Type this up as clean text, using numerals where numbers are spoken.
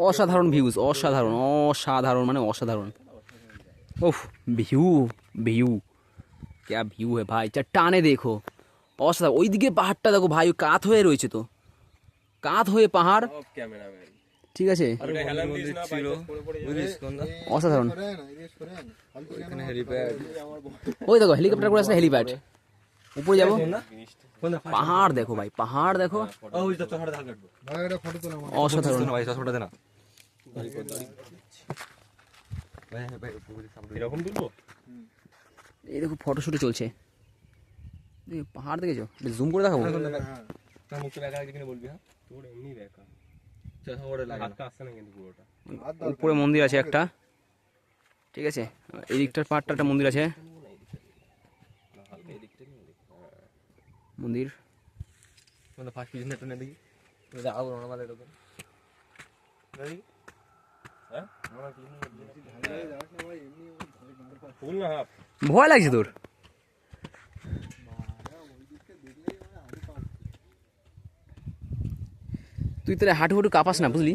অসাধারণ ভিউজ, অসাধারণ অসাধারণ মানে অসাধারণ। ওফ ভিউ ভিউ क्या ভিউ है ভাই, চট্টানে দেখো অসাধারণ। ওইদিকে পাহাড়টা দেখো ভাই, কাত হয়ে রয়েছে তো, কাত হয়ে পাহাড়, ঠিক আছে অসাধারণ। ওই দেখো হেলিকপ্টার করে আসলে হেলিপ্যাড, উপরে যাবো। পাহাড় দেখো ভাই, পাহাড় দেখো অসাধারণ। এই দেখো ফটোশুটে চলছে, পাহাড় দেখেছো, জুম করে দেখাবো। উপরে মন্দির আছে একটা, ঠিক আছে, এই দিকটার পাহাড়টা একটা মন্দির আছে, মন্দির। ভয় লাগছে তোর? তুই তাহলে হাঁটু হাঁটু কাঁপাস না বুঝলি।